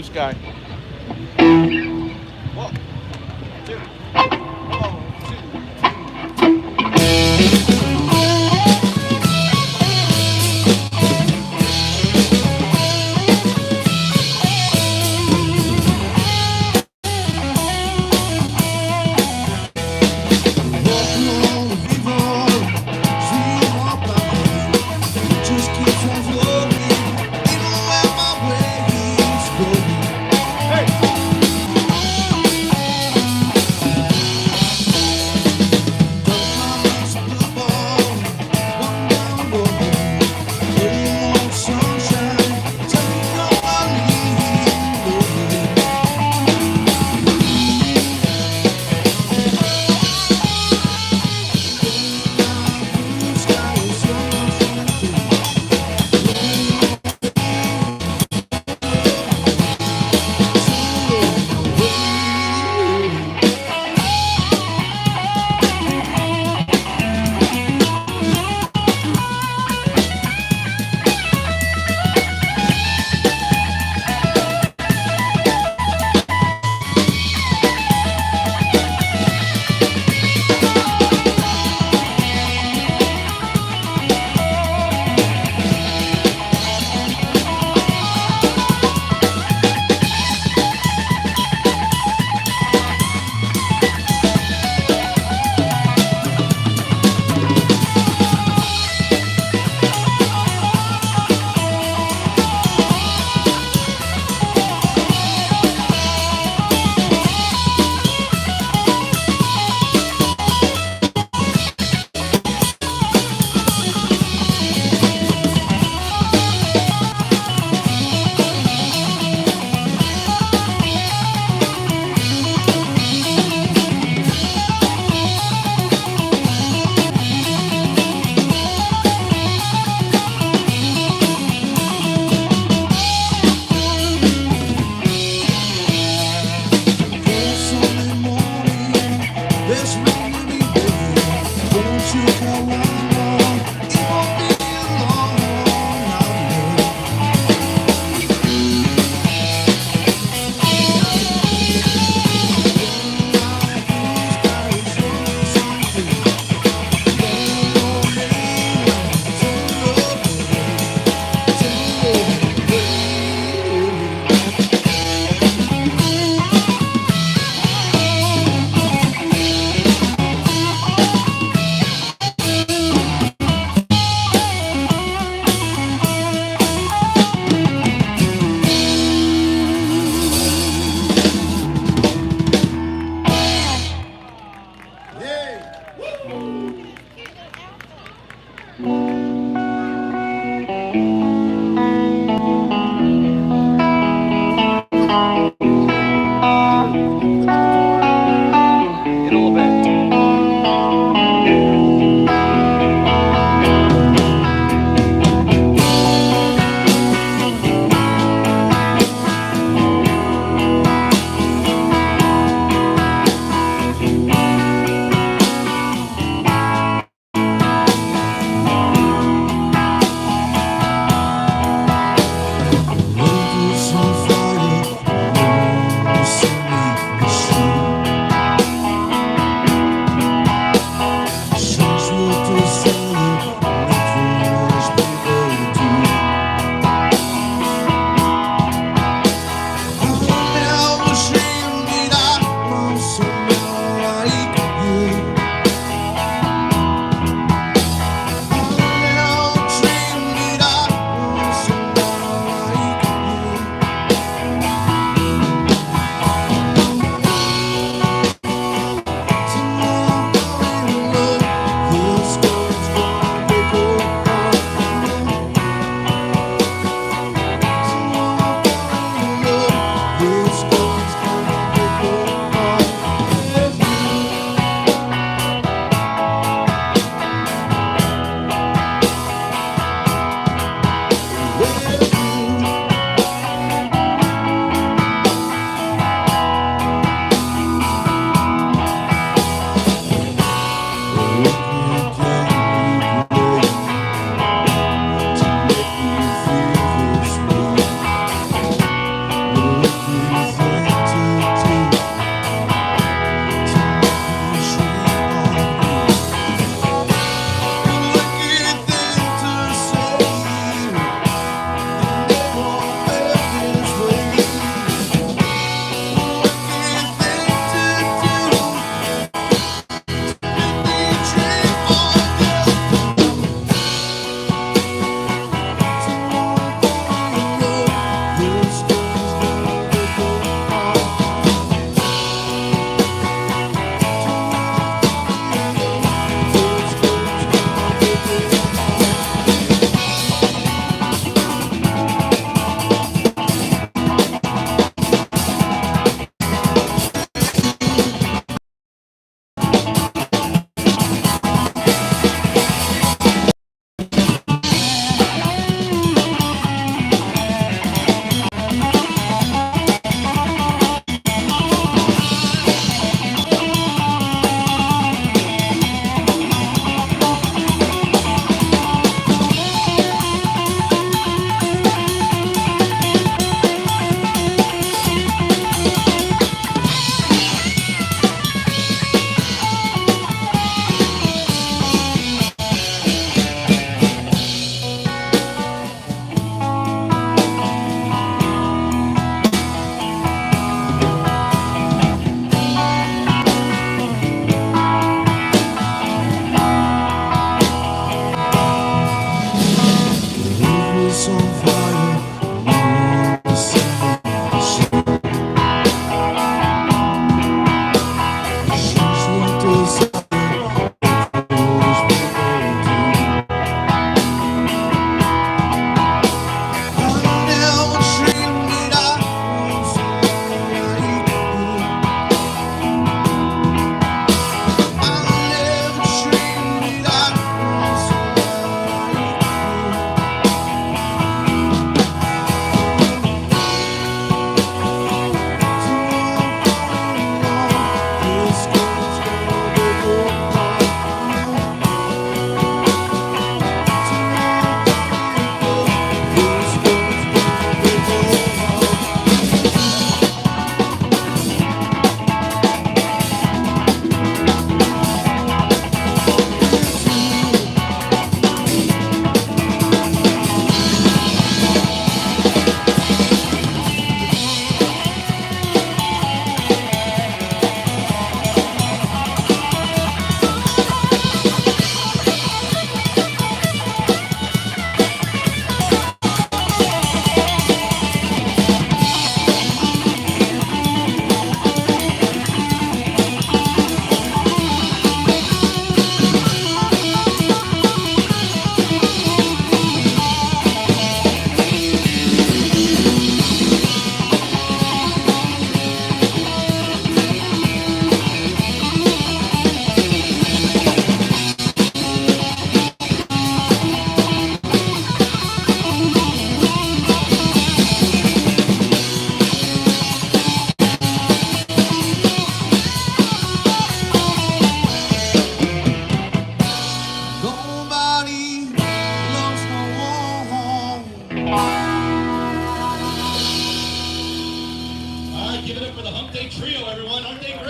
blue sky. One, two,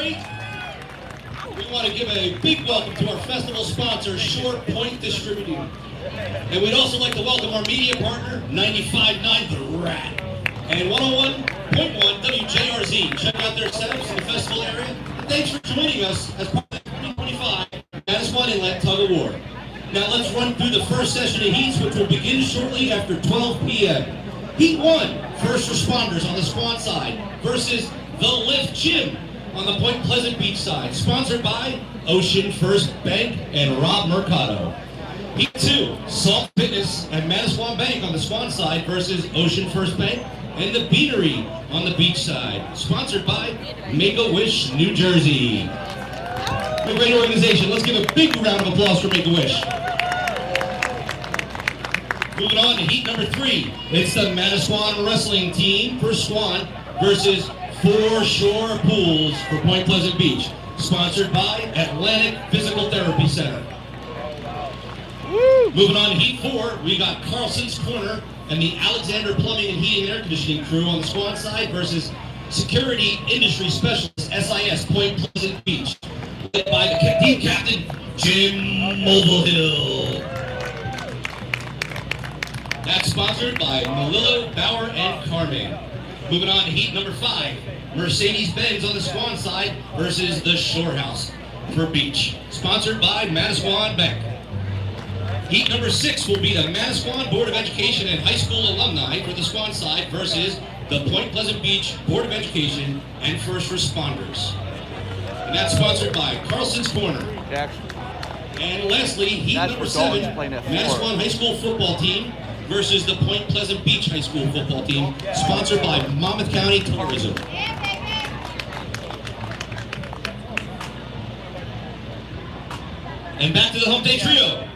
great? We want to give a big welcome to our festival sponsor, Short Point Distributing. And we'd also like to welcome our media partner, 95.9 The Rat, and 101.1 WJRZ. Check out their setups in the festival area. And thanks for joining us as part of the 2025 Manasquan Inlet Tug Award. Now let's run through the first session of heats, which will begin shortly after 12 p.m. Heat 1, first responders on the Squan side versus the Lift Gym on the Point Pleasant Beach side, sponsored by Ocean First Bank and Rob Mercado. Heat 2, Salt Fitness and Manasquan Bank on the Squan side versus Ocean First Bank and the Beanery on the beach side, sponsored by Make-A-Wish, New Jersey. A great organization. Let's give a big round of applause for Make-A-Wish. Moving on to heat number 3. It's the Manasquan wrestling team for Squan versus Foreshore Pools for Point Pleasant Beach, sponsored by Atlantic Physical Therapy Center. Woo! Moving on to heat 4, we got Carlson's Corner and the Alexander Plumbing and Heating and Air Conditioning crew on the Squan side versus Security Industry Specialist SIS Point Pleasant Beach, led by the team captain, Jim Mulvihill. That's sponsored by Melillo, Bauer, and Carmen. Moving on to heat number 5, Mercedes-Benz on the Squan side versus the Shore House for Beach, sponsored by Manasquan Bank. Heat number 6 will be the Manasquan Board of Education and High School Alumni for the Squan side versus the Point Pleasant Beach Board of Education and First Responders. And that's sponsored by Carlson's Corner. And lastly, heat number 7, Manasquan High School football team versus the Point Pleasant Beach High School football team, sponsored by Monmouth County Tourism. And back to the Hump Day Trio.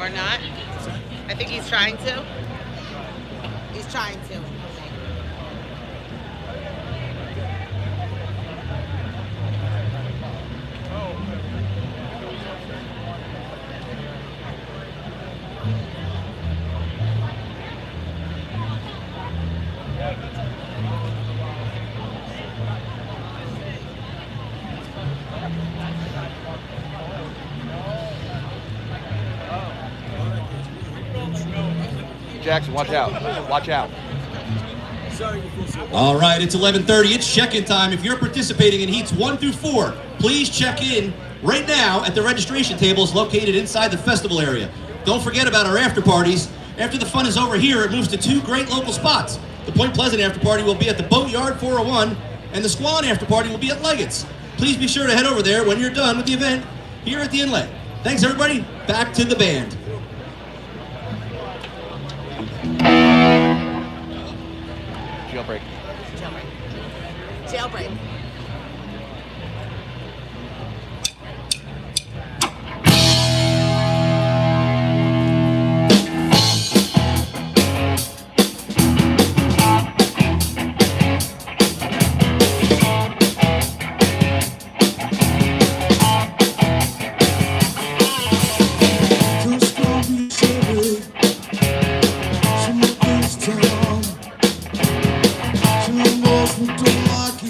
Or not? I think he's trying to. He's trying to. Jackson, watch out. Watch out. All right, it's 11:30. It's check-in time. If you're participating in heats 1 through 4, please check in right now at the registration tables located inside the festival area. Don't forget about our after parties. After the fun is over here, it moves to 2 great local spots. The Point Pleasant after party will be at the Boatyard 401, and the Squan after party will be at Leggett's. Please be sure to head over there when you're done with the event here at the inlet. Thanks, everybody. Back to the band. Jailbreak. Jailbreak.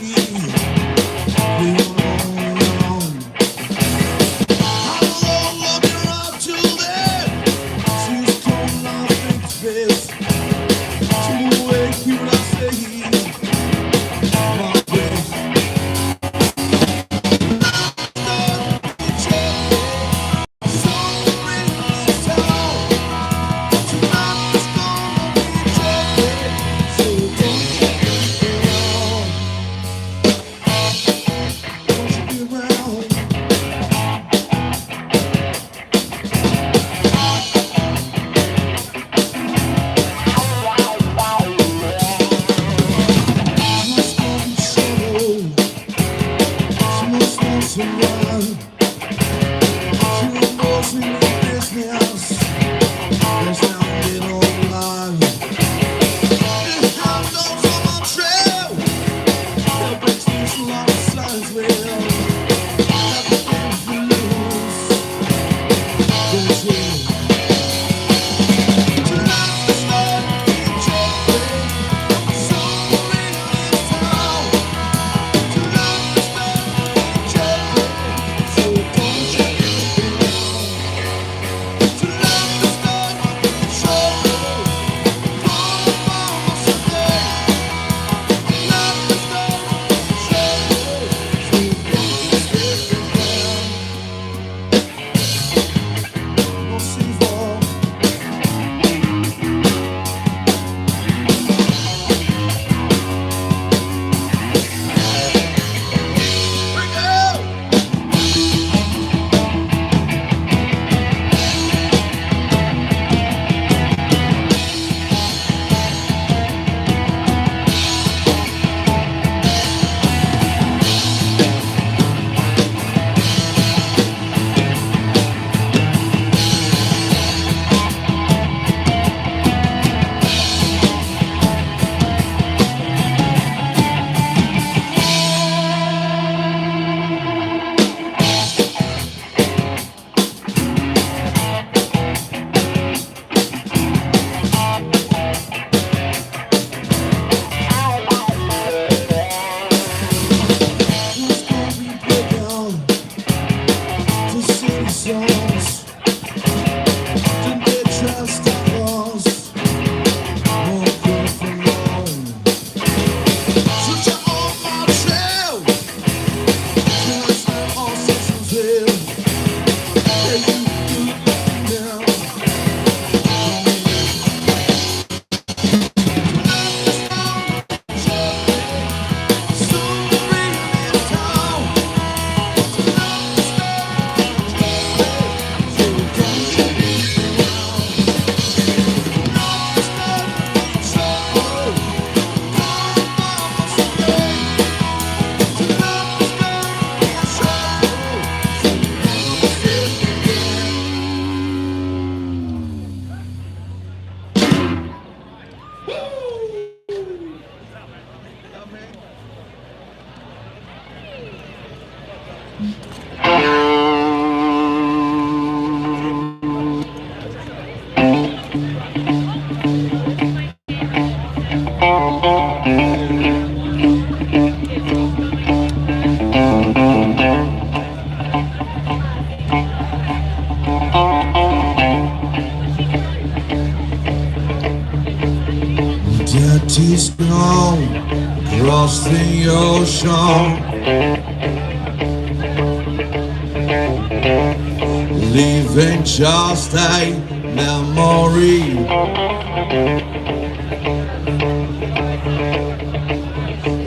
Don't like it. Dirty snow across the ocean, leaving just a memory.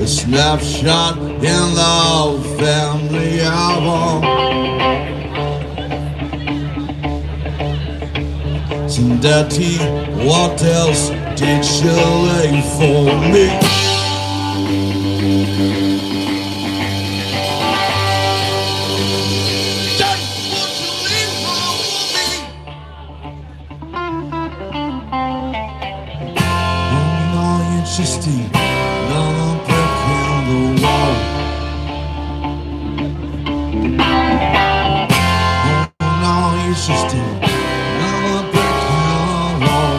A snapshot in the family album. Some dirty, what else did she lay for me? Interesting, no breaking the wall. Oh, no, interesting, no breaking the wall.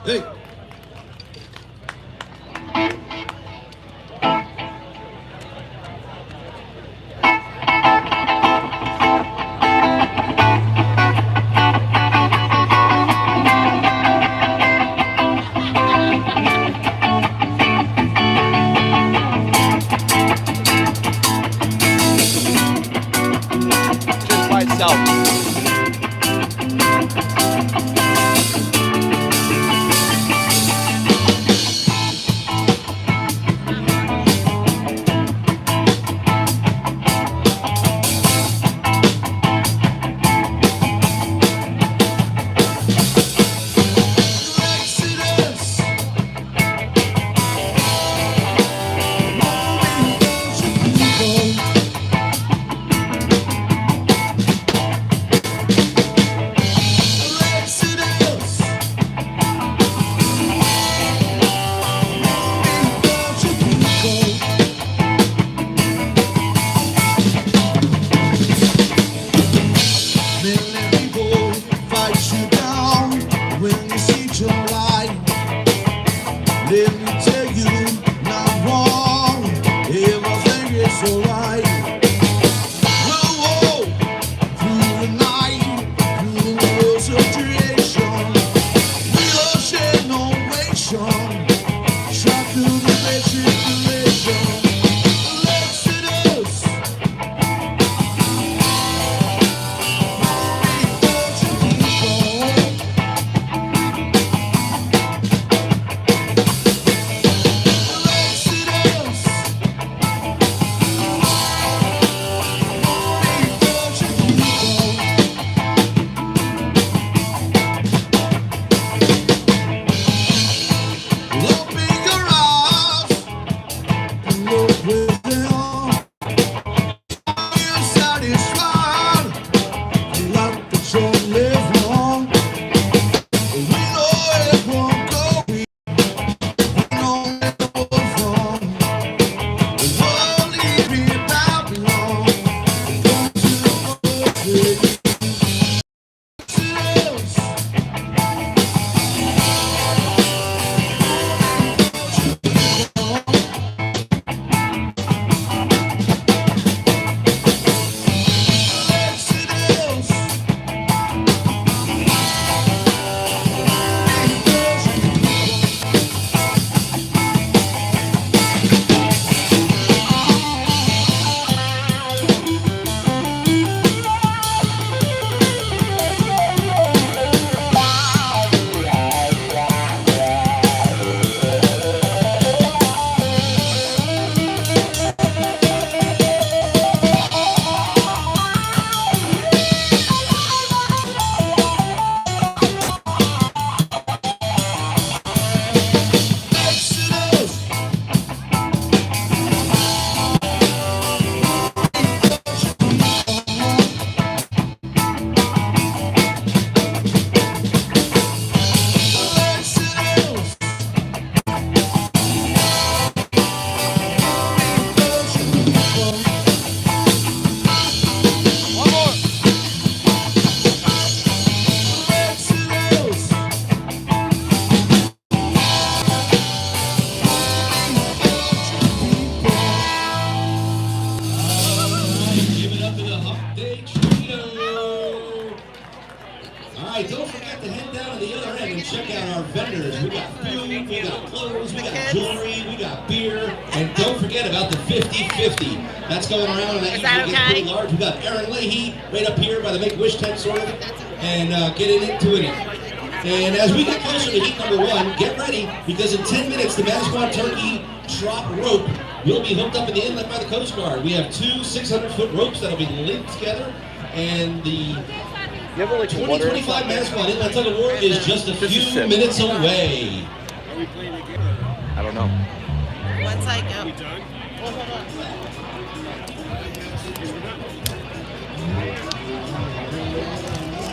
Hey. Just by itself. Let me tell you, not wrong. Everything is alright. Whoa, through the night, through the wars of creation, we all share no nation. Shot through the great tribulation. Exodus. Give it up to the Hump Day Trio. All right, don't forget to head down to the other end and check out our vendors. We got food, we got clothes, we got jewelry, we got beer, and don't forget about the 50-50. That's going around, and that usually gets pretty large. We got Aaron Leahy right up here by the Make-A-Wish tent, sort of, and getting into it. And as we get closer to heat number one, get ready, because in 10 minutes, the Manasquan Turkey Trop Rope will be hooked up in the inlet by the Coast Guard. We have two 600-foot ropes that'll be linked together, and the 2025 Manasquan Inlet Tug of War is just a few minutes away. I don't know. Once I go. Oh, hold on.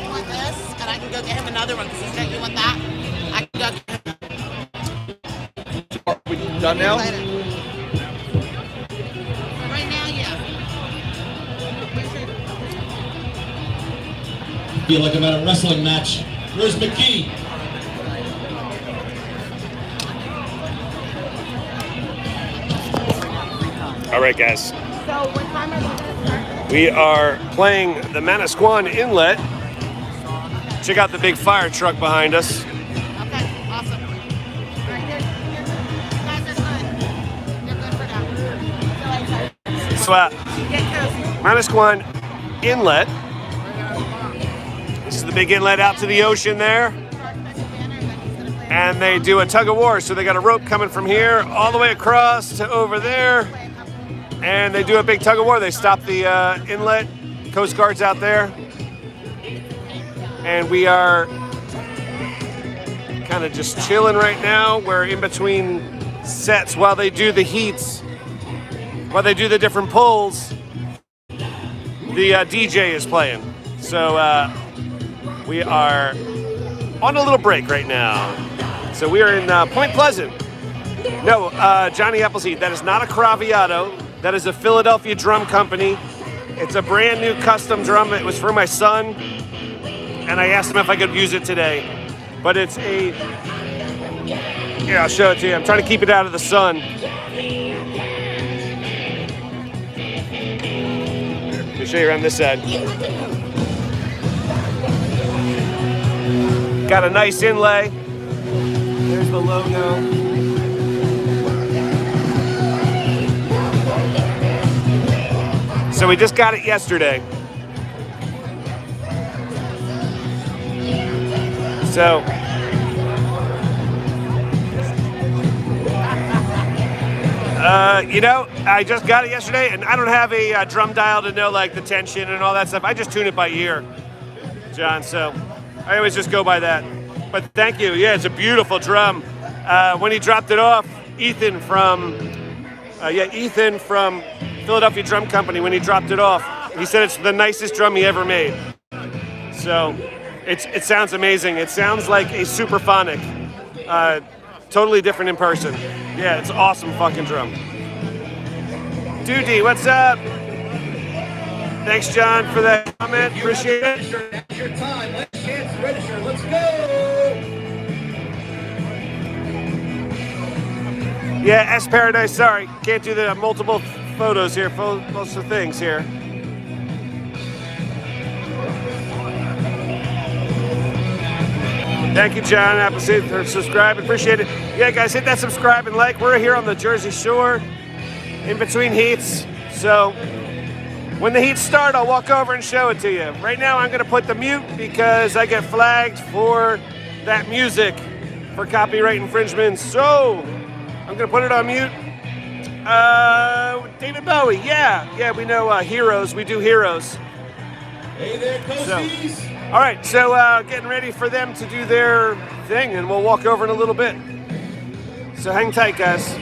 You want this? And I can go get him another one because he's got, you want that? I can go get him. Are we done now? Later. For right now, yeah. Feel like I'm at a wrestling match. Where's McGee? All right, guys. So what time are they gonna start? We are playing the Manasquan Inlet. Check out the big fire truck behind us. Okay, awesome. All right, you guys are good. You're good for now. So, Get cozy. Manasquan Inlet. This is the big inlet out to the ocean there. And they do a tug of war. So they got a rope coming from here all the way across to over there. And they do a big tug of war. They stop the inlet. Coast Guard's out there. And we are kind of just chilling right now. We're in between sets while they do the heats. While they do the different pulls, the DJ is playing. So we are on a little break right now. So we are in Point Pleasant. No, Johnny Appleseed. That is not a Craviotto. That is a Philadelphia drum company. It's a brand new custom drum. It was for my son, and I asked him if I could use it today. But it's a, here, I'll show it to you. I'm trying to keep it out of the sun. Let me show you around this side. Got a nice inlay. There's the logo. So we just got it yesterday. So you know, I just got it yesterday, and I don't have a drum dial to know like the tension and all that stuff. I just tune it by ear, John. So I always just go by that. But thank you. Yeah, it's a beautiful drum. When he dropped it off, Ethan from Philadelphia Drum Company, when he dropped it off, he said it's the nicest drum he ever made. So it sounds amazing. It sounds like a superphonic. Totally different in person. Yeah, it's awesome fucking drum. Doody, what's up? Thanks, John, for that comment. Appreciate it. That's your time. Let's chance register. Let's go. Yeah, S Paradise, sorry. Can't do the multiple photos here, most of the things here. Thank you, John Appleseed, for subscribing. Appreciate it. Yeah, guys, hit that subscribe and like. We're here on the Jersey Shore in between heats. So when the heats start, I'll walk over and show it to you. Right now, I'm going to put the mute because I get flagged for that music for copyright infringement. So I'm going to put it on mute. David Bowie, yeah, we know Heroes. We do Heroes. Hey there, Coasties. All right, so getting ready for them to do their thing, and we'll walk over in a little bit. So hang tight, guys.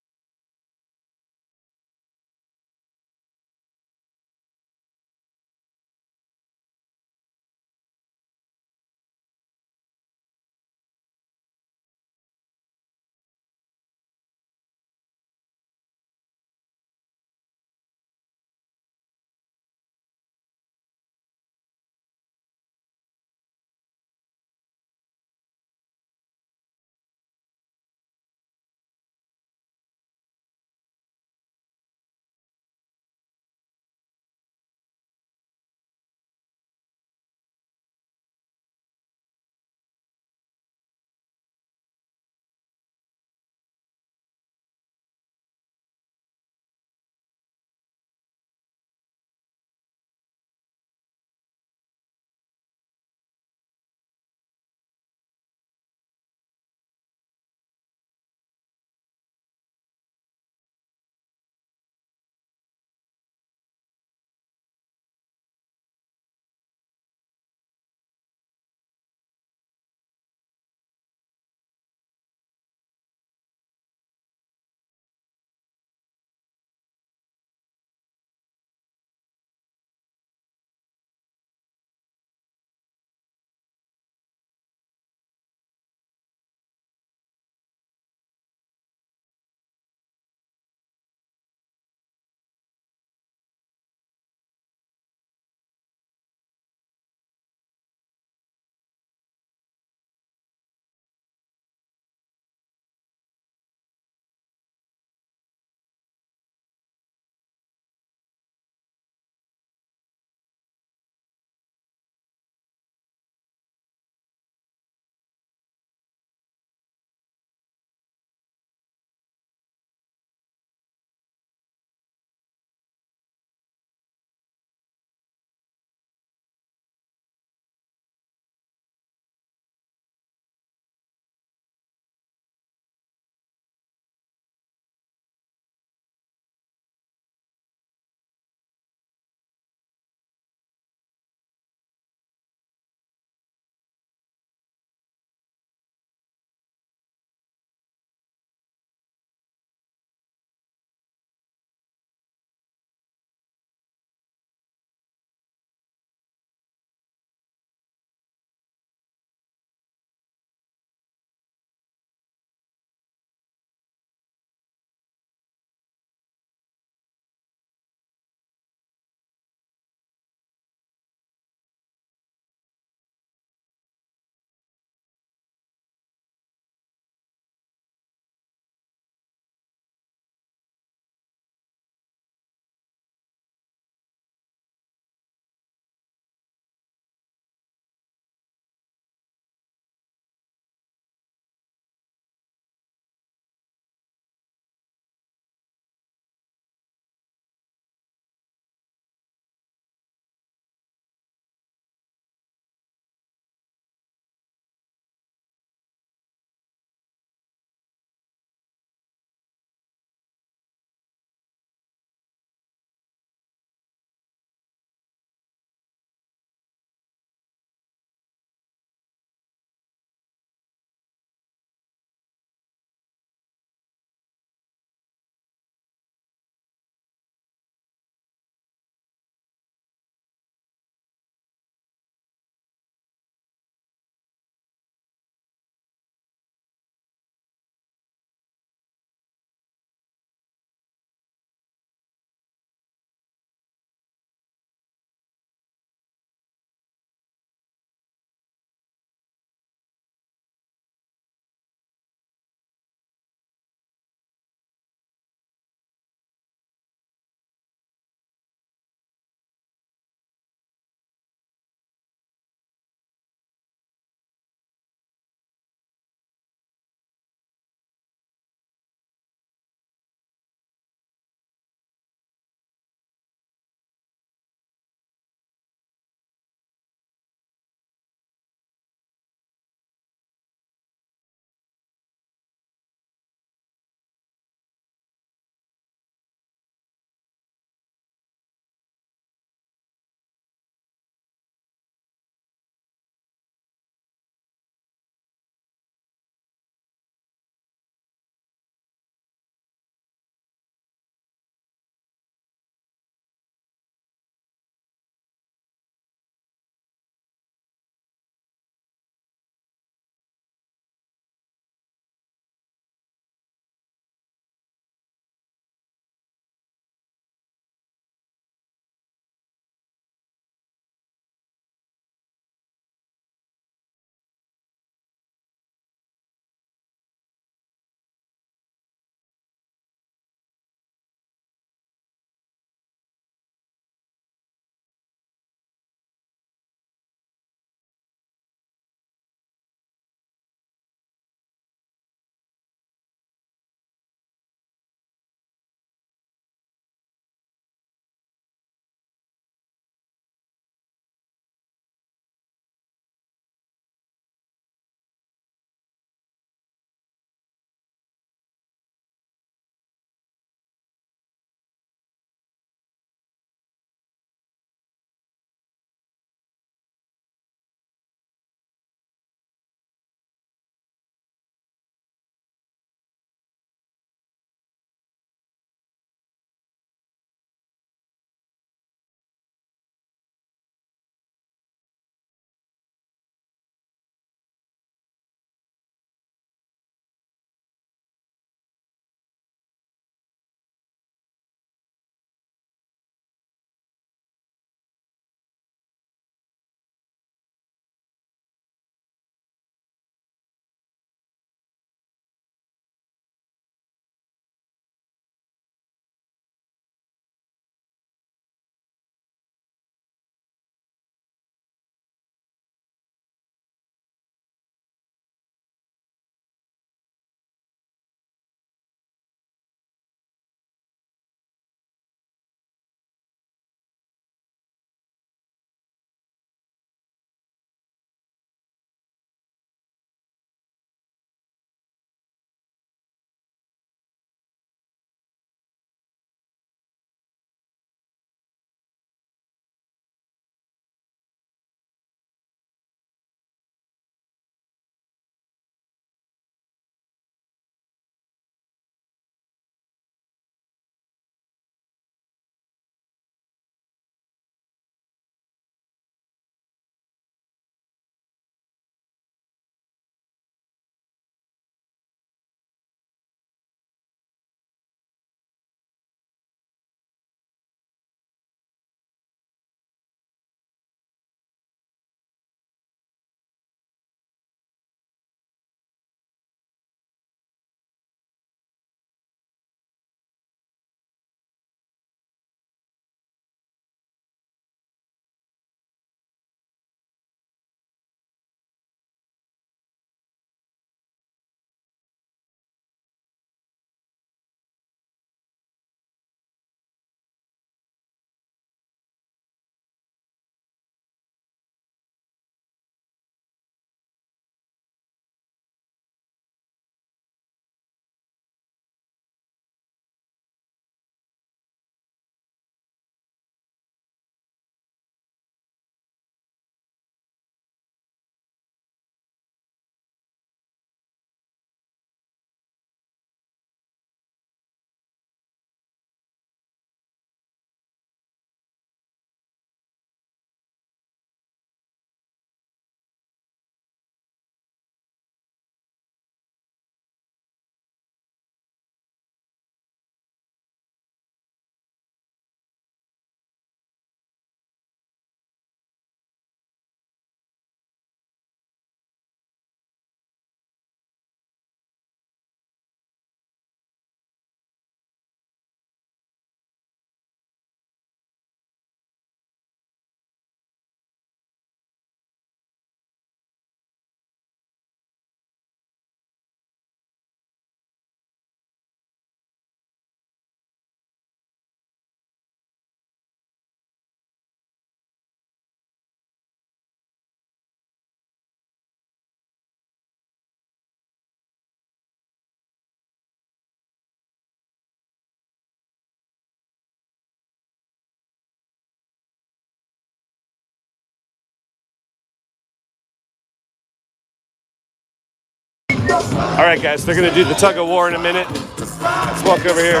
All right, guys, they're gonna do the tug of war in a minute. Let's walk over here.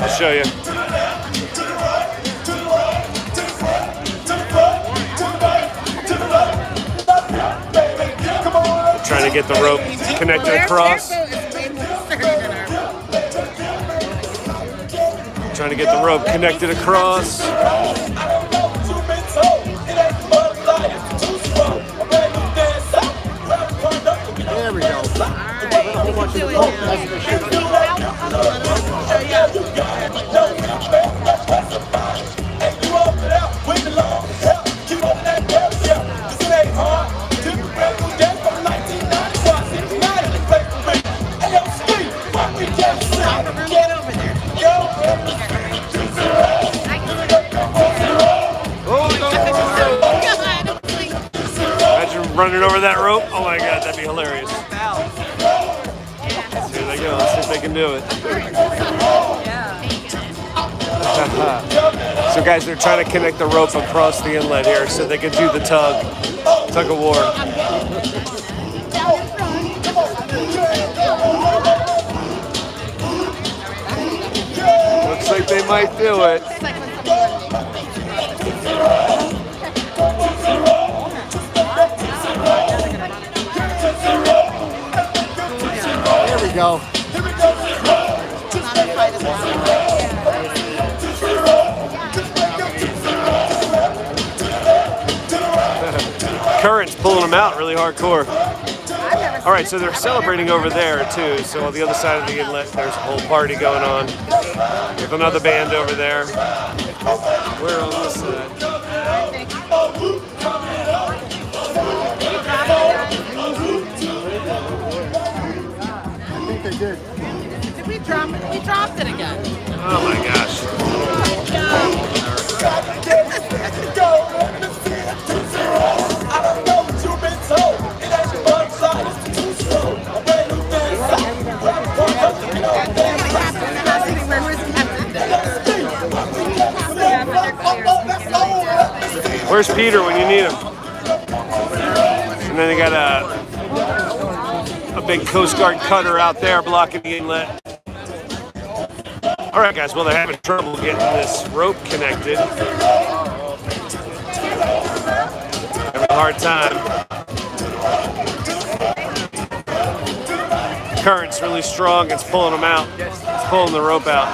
I'll show you. Trying to get the rope connected across. Trying to get the rope connected across. There we go. Imagine running over that rope. Oh my God, that'd be hilarious. Here they go. Let's see if they can do it. So guys, they're trying to connect the rope across the inlet here so they can do the tug of war. Looks like they might do it. There we go. Current's pulling them out really hardcore. All right, so they're celebrating over there too. So on the other side of the inlet, there's a whole party going on with another band over there. We're on this side. I think they did. Did we drop it? We dropped it again. Oh my gosh. Where's Peter when you need him? And then they got a big Coast Guard cutter out there blocking the inlet. All right, guys. Well, they're having trouble getting this rope connected. Having a hard time. The current's really strong. It's pulling them out. It's pulling the rope out.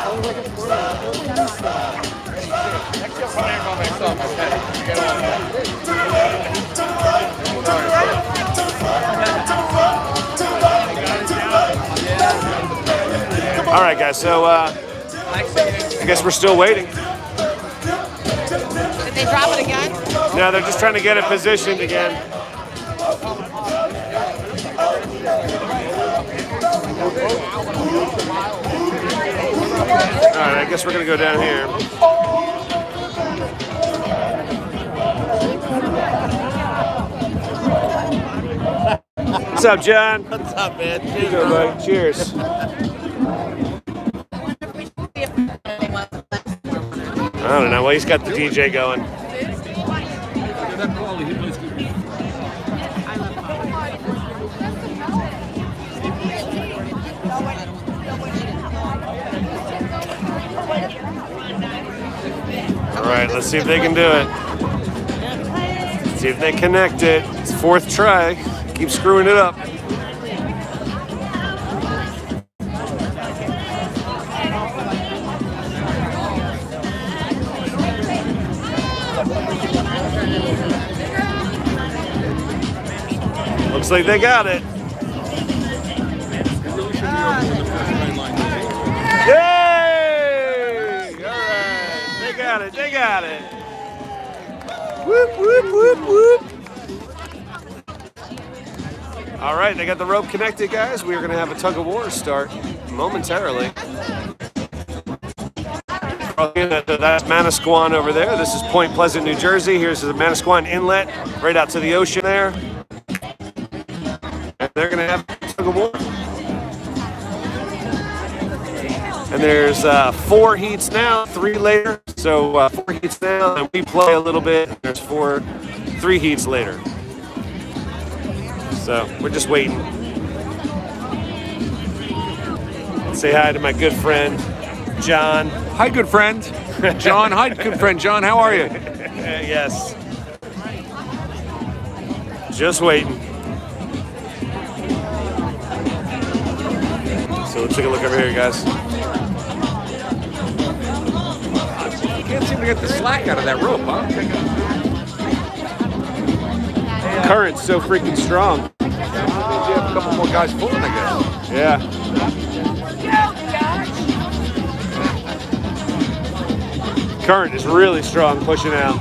All right, guys. So I guess we're still waiting. Did they drop it again? No, they're just trying to get it positioned again. All right, I guess we're gonna go down here. What's up, John? What's up, man? Cheers, buddy. Cheers. I don't know. Well, he's got the DJ going. All right, let's see if they can do it. Let's see if they connect it. It's fourth try. Keep screwing it up. Looks like they got it. Yay! All right, they got it. They got it. Whoop whoop whoop whoop. All right, they got the rope connected, guys. We are going to have a tug of war start momentarily. That's Manasquan over there. This is Point Pleasant, New Jersey. Here's the Manasquan Inlet, right out to the ocean there. And they're going to have a tug of war. And there's 4 heats now, 3 later. So 4 heats now, and we play a little bit. And there's 3 heats later. So we're just waiting. Say hi to my good friend, John. Hi, good friend. John, hi, good friend. John, how are you? Yes. Just waiting. So let's take a look over here, guys. Can't seem to get the slack out of that rope, huh? Current's so freaking strong. Means you have a couple more guys pulling, I guess. Yeah. Current is really strong, pushing out.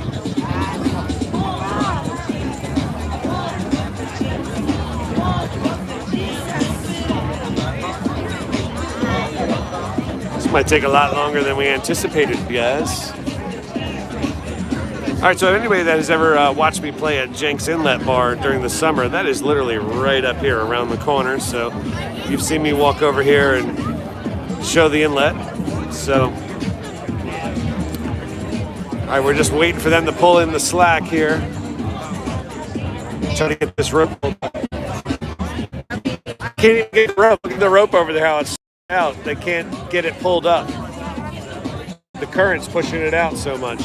This might take a lot longer than we anticipated, guys. All right, so anybody that has ever watched me play at Jenks Inlet Bar during the summer, that is literally right up here around the corner. So you've seen me walk over here and show the inlet. So, all right, we're just waiting for them to pull in the slack here. Trying to get this rope pulled up. Can't even get the rope. Look at the rope over there, how it's out. They can't get it pulled up. The current's pushing it out so much.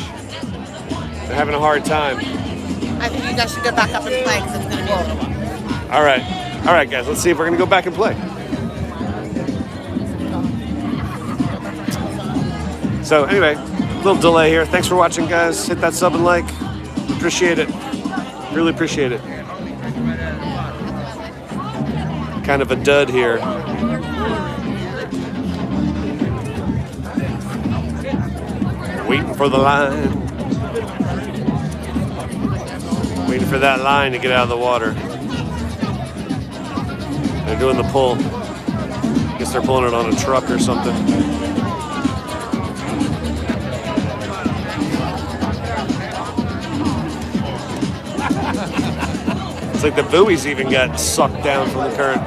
They're having a hard time. I think you guys should go back up and play because it's going to be a little while. All right, guys. Let's see if we're gonna go back and play. So anyway, little delay here. Thanks for watching, guys. Hit that sub and like. Appreciate it. Really appreciate it. Kind of a dud here. Waiting for the line. Waiting for that line to get out of the water. They're doing the pull. Guess they're pulling it on a truck or something. It's like the buoys even got sucked down from the current.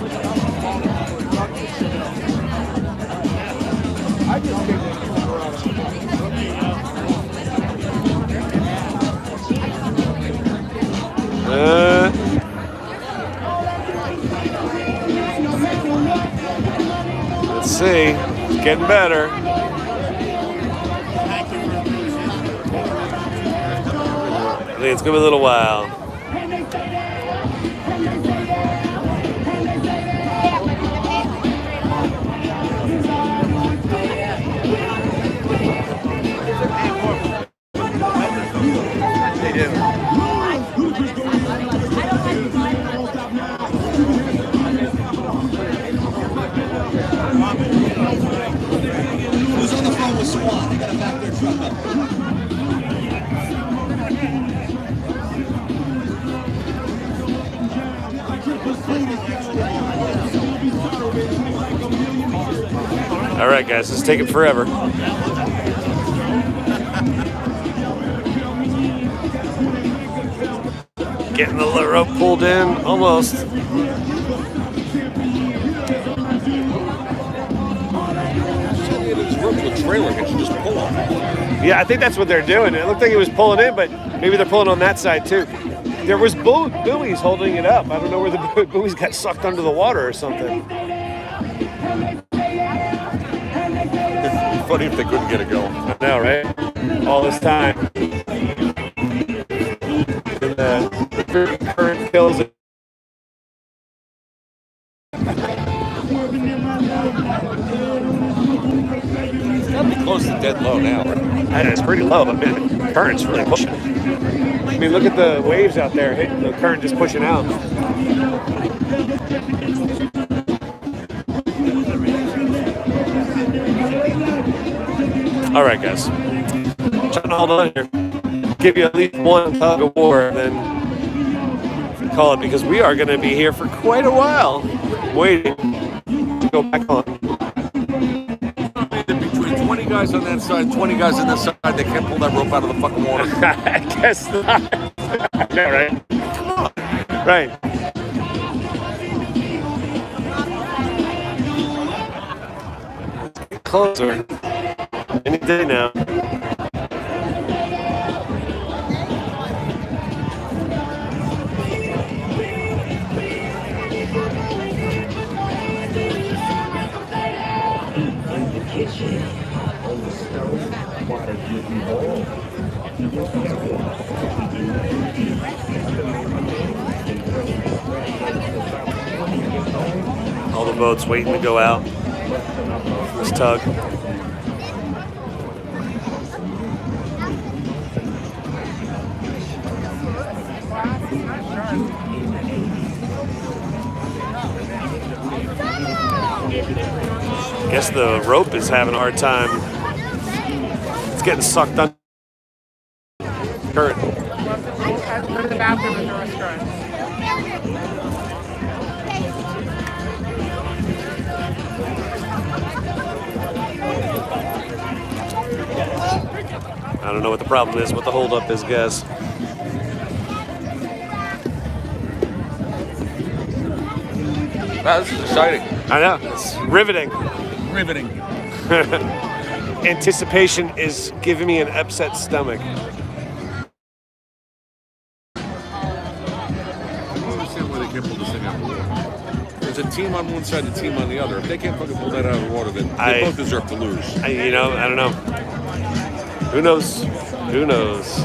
Let's see. It's getting better. I think it's gonna be a little while. Who's on the phone with Squad? They gotta back their truck up. All right, guys, this is taking forever. Getting the rope pulled in, almost. Yeah, I think that's what they're doing. It looked like it was pulling in, but maybe they're pulling on that side too. There was buoys holding it up. I don't know where the buoys got sucked under the water or something. It'd be funny if they couldn't get it going. I know, right? All this time. The current kills it. It's got to be close to dead low now, right? And it's pretty low, but man, the current's really pushing. I mean, look at the waves out there. The current just pushing out. All right, guys. Trying to hold on here. Give you at least one tug of war, then call it, because we are going to be here for quite a while waiting to go back on. Between 20 guys on that side, 20 guys on this side, they can't pull that rope out of the fucking water. I guess not. Yeah, right? Come on. Right. Closer. Any day now. All the boats waiting to go out. This tug. Guess the rope is having a hard time. It's getting sucked on. Kurt. Go to the bathroom in the restaurant. I don't know what the problem is, what the holdup is, guys. Wow, this is exciting. I know, it's riveting. Riveting. Anticipation is giving me an upset stomach. I don't understand why they can't pull this thing out of the water. There's a team on one side and a team on the other. If they can't fucking pull that out of the water, then they both deserve to lose. I don't know. Who knows? Who knows?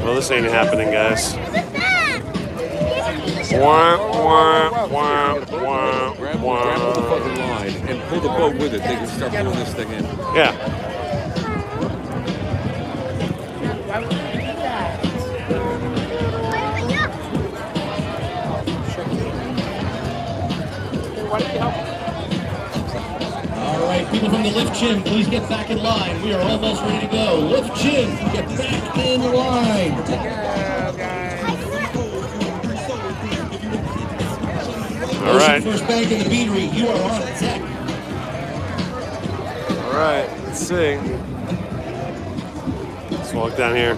Well, this ain't happening, guys. Wah, wah, wah, wah, Grab wah. the fucking line and pull the boat with it. They can start pulling this thing in. Yeah. Why would you do that? Why don't you help? All right, people from the lift chin, please get back in line. We are almost ready to go. Lift chin, get back in line. All right. First bank in the beanery, you are on deck. All right. Let's see. Let's walk down here.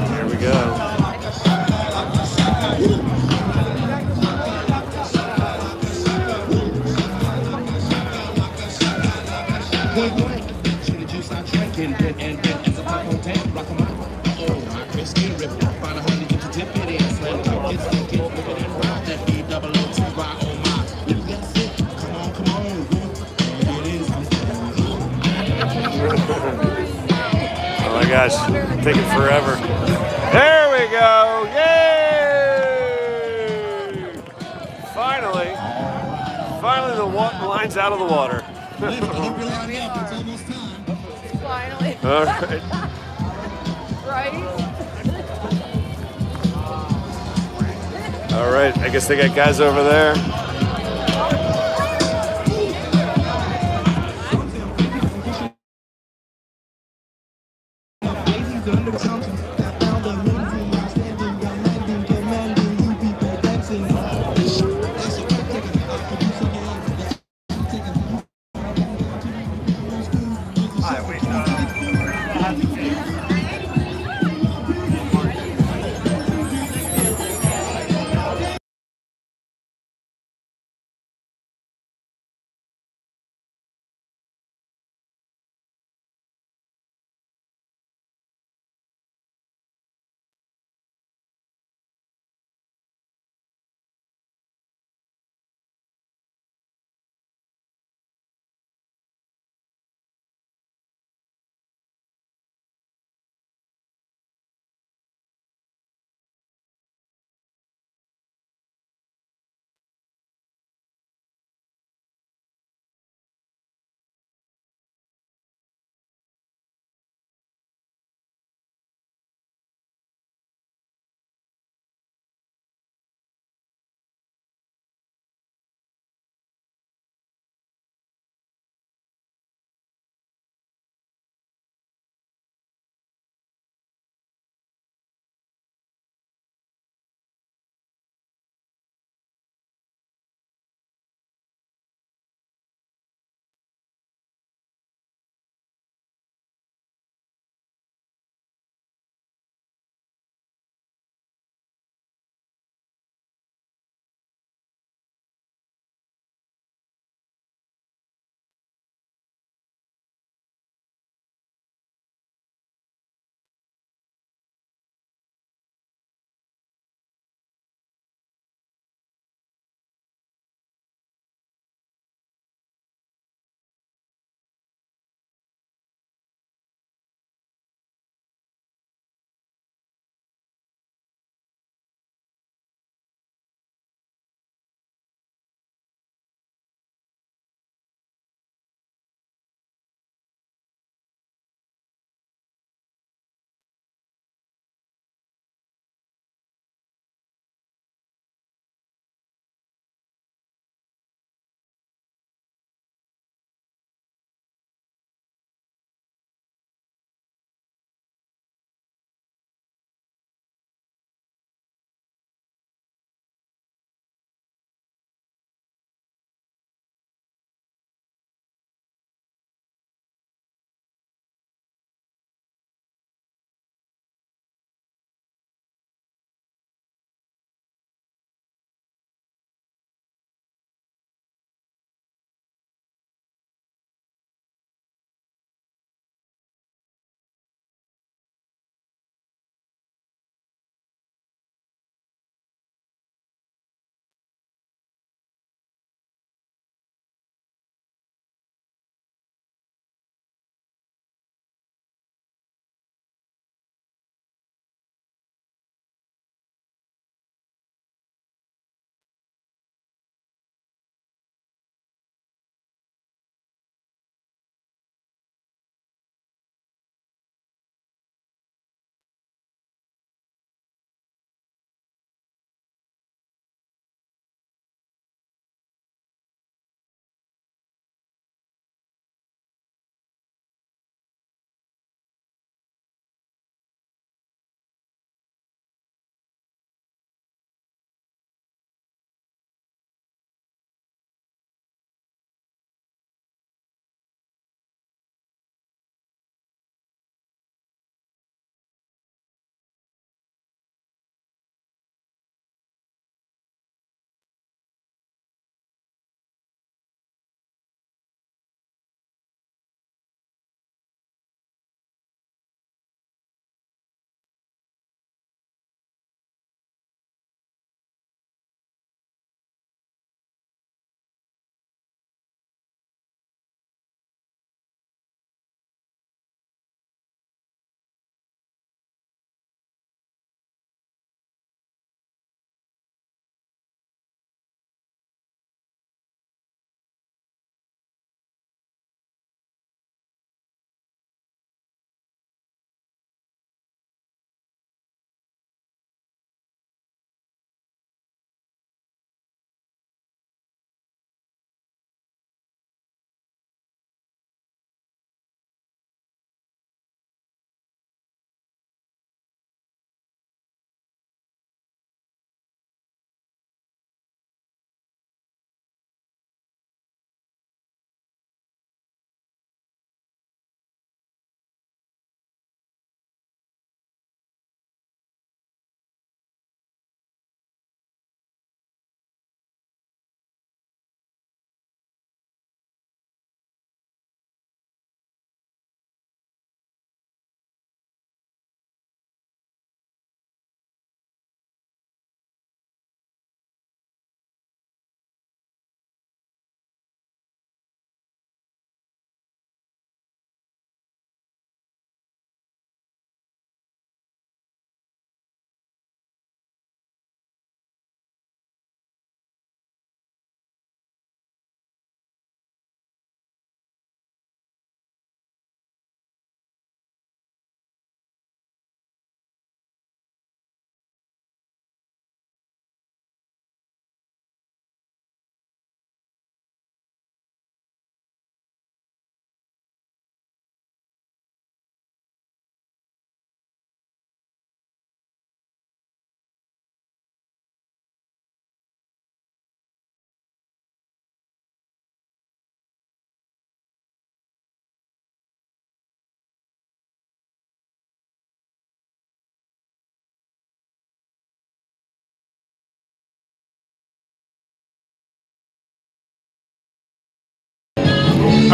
There we go. Oh my gosh, taking forever. There we go. Yay! Finally the line's out of the water. Lift, I hope you're lining up. It's almost time. Finally. All right. Right? All right, I guess they got guys over there.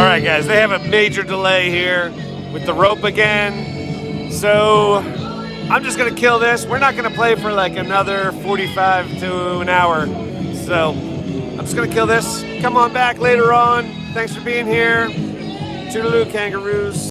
All right, guys, they have a major delay here with the rope again. So I'm just gonna kill this. We're not gonna play for like another 45 to an hour. So I'm just gonna kill this. Come on back later on. Thanks for being here. Toodaloo, kangaroos.